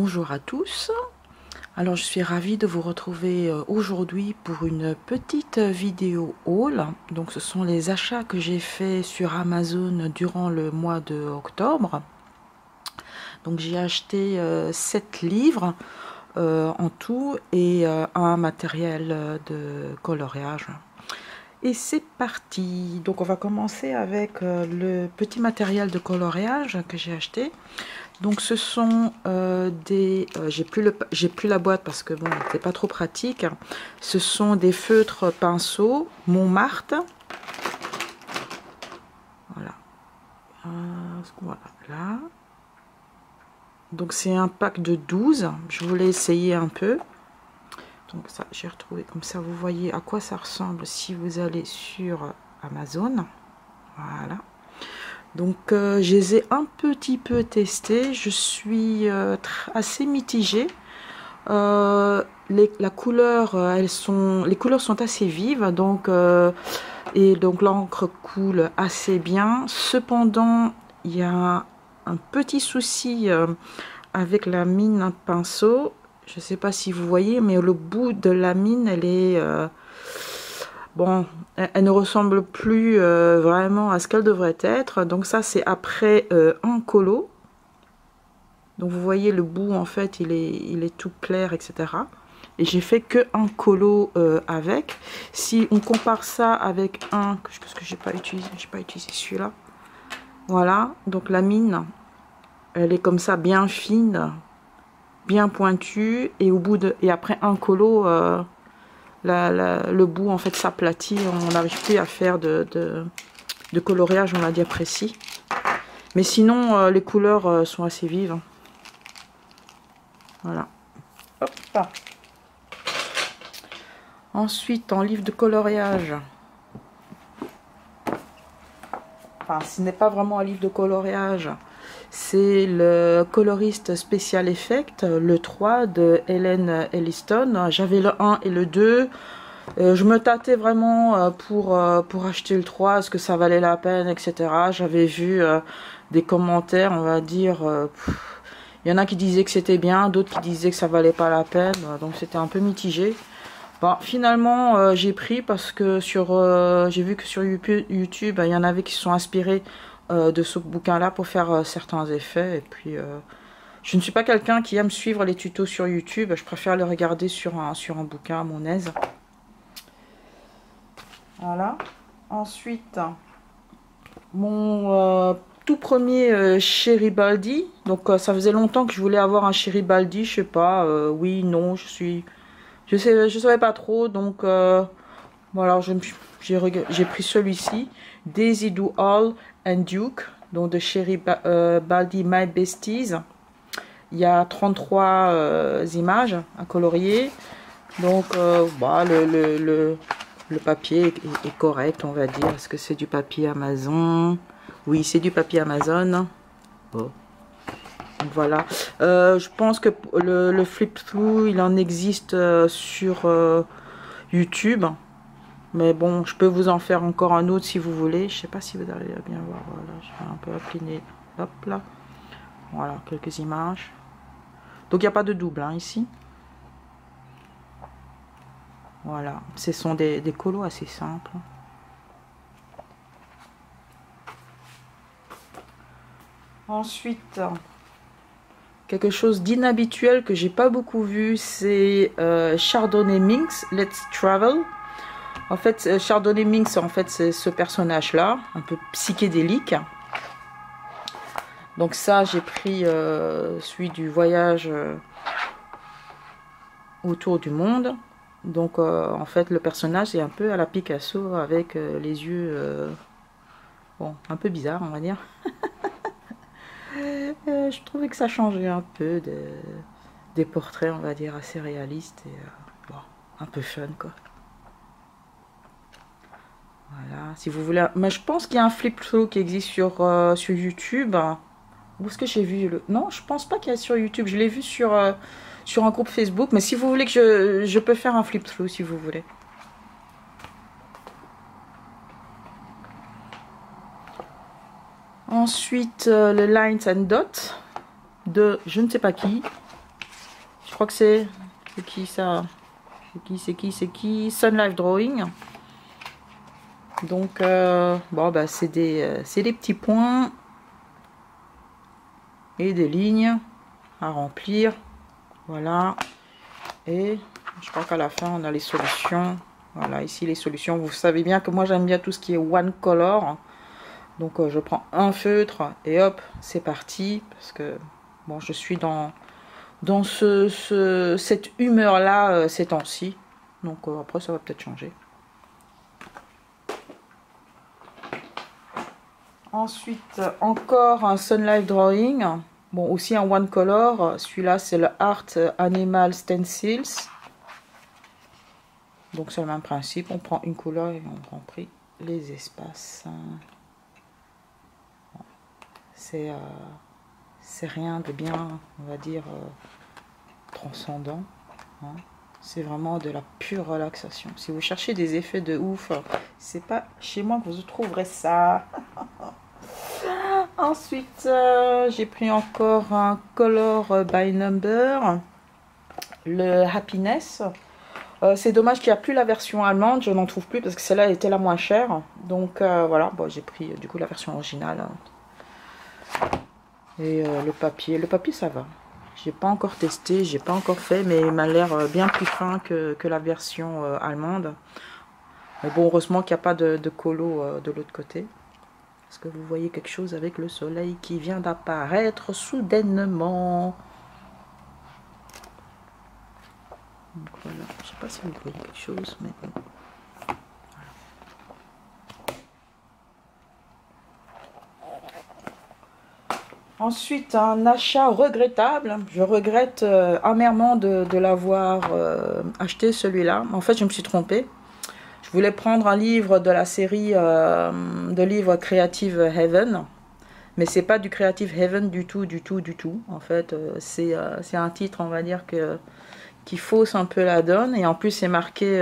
Bonjour à tous. Alors je suis ravie de vous retrouver aujourd'hui pour une petite vidéo haul. Donc ce sont les achats que j'ai fait sur Amazon durant le mois de octobre. Donc j'ai acheté 7 livres en tout et un matériel de coloriage. Et c'est parti. Donc on va commencer avec le petit matériel de coloriage que j'ai acheté. Donc ce sont j'ai plus la boîte parce que bon, c'est pas trop pratique. Ce sont des feutres pinceaux Montmartre. Voilà. Voilà là. Donc c'est un pack de 12. Je voulais essayer un peu. Donc ça, j'ai retrouvé comme ça. Vous voyez à quoi ça ressemble si vous allez sur Amazon. Voilà. Donc je les ai un petit peu testés. Je suis assez mitigée. La couleur, les couleurs sont assez vives, donc et donc l'encre coule assez bien. Cependant, il y a un petit souci avec la mine à pinceau. Je ne sais pas si vous voyez, mais le bout de la mine, elle est bon, elle ne ressemble plus vraiment à ce qu'elle devrait être. Donc ça, c'est après un colo. Donc vous voyez le bout, en fait, il est tout clair, etc. Et j'ai fait que un colo avec. Si on compare ça avec un que j'ai pas utilisé celui-là. Voilà, donc la mine, elle est comme ça, bien fine, bien pointue, et au bout et après un colo, le bout en fait s'aplatit. On n'arrive plus à faire de coloriage, on va dire, précis. Mais sinon, les couleurs sont assez vives. Voilà. Hop là. Ensuite, en livre de coloriage. Enfin, ce n'est pas vraiment un livre de coloriage. C'est le coloriste Special Effect, le 3 de Helen Elliston. J'avais le 1 et le 2. Je me tâtais vraiment pour acheter le 3, est-ce que ça valait la peine, etc. J'avais vu des commentaires, on va dire... il y en a qui disaient que c'était bien, d'autres qui disaient que ça valait pas la peine. Donc c'était un peu mitigé. Bon, finalement, j'ai pris parce que j'ai vu que sur YouTube, il y en avait qui se sont inspirés de ce bouquin-là pour faire certains effets. Et puis, je ne suis pas quelqu'un qui aime suivre les tutos sur YouTube. Je préfère les regarder sur un bouquin à mon aise. Voilà. Ensuite, mon tout premier Cheribaldi. Donc, ça faisait longtemps que je voulais avoir un Cheribaldi. Je sais pas, oui, non, je savais pas trop, donc voilà, j'ai pris celui-ci, Daisy Do All and Duke, donc de Cheribaldi My Besties. Il y a 33 images à colorier, donc bah, le papier est correct, on va dire. Est-ce que c'est du papier Amazon? Oui, c'est du papier Amazon. Oh. Voilà, je pense que le flip-through, il en existe sur YouTube. Mais bon, je peux vous en faire encore un autre si vous voulez. Je sais pas si vous arrivez à bien voir. Voilà, je vais un peu incliner. Hop là. Voilà, quelques images. Donc il n'y a pas de double hein, ici. Voilà, ce sont des colos assez simples. Ensuite... quelque chose d'inhabituel que j'ai pas beaucoup vu, c'est Chardonnay Minx, Let's Travel. En fait, Chardonnay Minx, en fait, c'est ce personnage-là, un peu psychédélique. Donc ça, j'ai pris celui du voyage autour du monde. Donc, en fait, le personnage est un peu à la Picasso, avec les yeux, bon, un peu bizarre, on va dire. Je trouvais que ça changeait un peu des portraits, on va dire, assez réalistes et bon, un peu fun, quoi. Voilà, si vous voulez... Mais je pense qu'il y a un flip-through qui existe sur YouTube. Où est-ce que j'ai vu le... Non, je pense pas qu'il y a sur YouTube. Je l'ai vu sur un groupe Facebook. Mais si vous voulez que je peux faire un flip-through, si vous voulez. Ensuite, le Lines and Dots de je ne sais pas qui. crois que c'est qui ça? C'est qui Sun Life Drawing. Donc bon bah c'est des petits points et des lignes à remplir. Voilà. Et je crois qu'à la fin on a les solutions. Voilà, ici les solutions. Vous savez bien que moi j'aime bien tout ce qui est one color. Donc je prends un feutre et hop, c'est parti. Parce que bon, je suis dans cette humeur là ces temps-ci. Donc après ça va peut-être changer. Ensuite encore un Sun Life Drawing. Bon, aussi un one color. Celui-là c'est le Art Animal Stencils. Donc c'est le même principe. On prend une couleur et on remplit les espaces. C'est rien de bien, on va dire, transcendant. Hein. C'est vraiment de la pure relaxation. Si vous cherchez des effets de ouf, c'est pas chez moi que vous trouverez ça. Ensuite, j'ai pris encore un Color by Number, le Happiness. C'est dommage qu'il n'y a plus la version allemande, je n'en trouve plus parce que celle-là était la moins chère. Donc voilà, bon, j'ai pris du coup la version originale. Et le papier ça va. J'ai pas encore testé, j'ai pas encore fait, mais il m'a l'air bien plus fin que la version allemande. Mais bon, heureusement qu'il n'y a pas de colo de l'autre côté. Est-ce que vous voyez quelque chose avec le soleil qui vient d'apparaître soudainement? Donc voilà, je sais pas si vous voyez quelque chose, mais bon. Ensuite, un achat regrettable. Je regrette amèrement de l'avoir acheté celui-là. En fait, je me suis trompée. Je voulais prendre un livre de la série de livres Creative Heaven. Mais c'est pas du Creative Heaven du tout. En fait, c'est un titre, on va dire, qui fausse un peu la donne. Et en plus, c'est marqué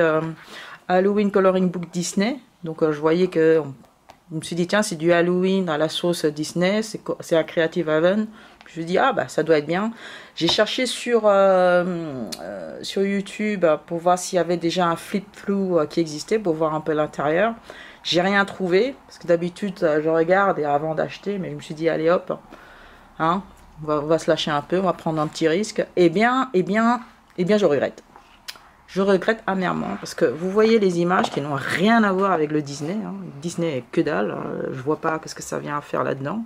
Halloween Coloring Book Disney. Donc, je voyais que... Je me suis dit, tiens, c'est du Halloween à la sauce Disney, c'est à Creative Haven. Je me suis dit, ah bah ça doit être bien. J'ai cherché sur YouTube pour voir s'il y avait déjà un flip-through qui existait, pour voir un peu l'intérieur. J'ai rien trouvé, parce que d'habitude je regarde et avant d'acheter, mais je me suis dit, allez hop, hein, on va se lâcher un peu, on va prendre un petit risque. Eh bien, je regrette. Je regrette amèrement parce que vous voyez les images qui n'ont rien à voir avec le Disney. Hein. Disney, que dalle. Je vois pas qu'est-ce que ça vient faire là-dedans.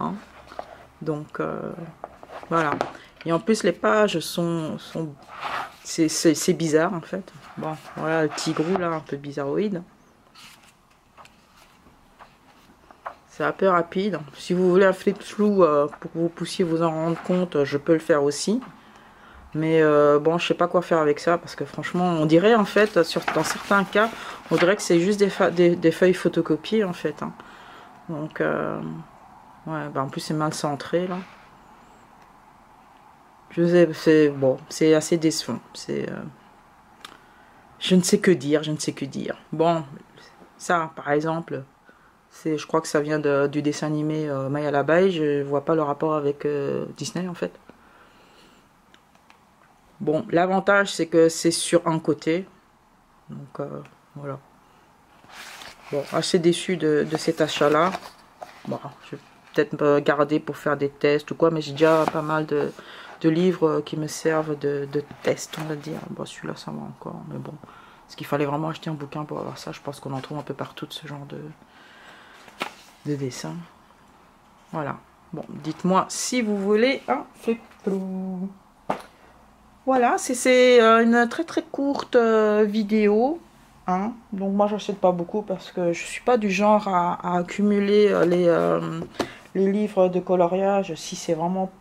Hein. Donc, voilà. Et en plus, les pages c'est bizarre en fait. Bon, voilà le petit grou là, un peu bizarroïde. C'est un peu rapide. Si vous voulez un flip-through pour que vous puissiez vous en rendre compte, je peux le faire aussi. Mais bon, je sais pas quoi faire avec ça parce que franchement, on dirait en fait, dans certains cas, on dirait que c'est juste des feuilles photocopiées en fait. Hein. Donc, ouais, bah en plus c'est mal centré là. Je sais, c'est bon, c'est assez décevant. C'est, je ne sais que dire, Bon, ça par exemple, je crois que ça vient du dessin animé Maya l'abeille. Je vois pas le rapport avec Disney en fait. Bon, l'avantage c'est que c'est sur un côté. Donc voilà. Bon, assez déçu de cet achat-là. Bon, je vais peut-être me garder pour faire des tests ou quoi, mais j'ai déjà pas mal de livres qui me servent de tests, on va dire. Bon, celui-là, ça va encore, mais bon. Parce qu'il fallait vraiment acheter un bouquin pour avoir ça. Je pense qu'on en trouve un peu partout de ce genre de dessin. Voilà. Bon, dites-moi si vous voulez un flip-through. Voilà, c'est une très courte vidéo. Hein. Donc moi j'achète pas beaucoup parce que je suis pas du genre à accumuler les livres de coloriage si c'est vraiment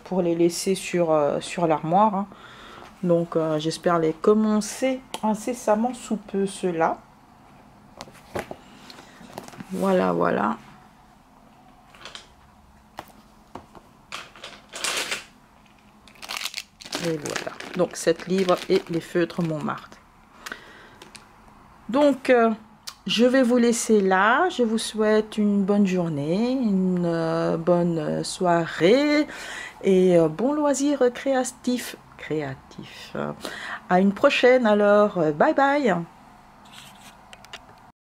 pour les laisser sur l'armoire. Hein. Donc j'espère les commencer incessamment sous peu ceux-là. Voilà. Et voilà. Donc 7 livres et les feutres Montmartre. Donc, je vais vous laisser là. Je vous souhaite une bonne journée, une bonne soirée. Et bon loisir créatif. À une prochaine alors. Bye bye.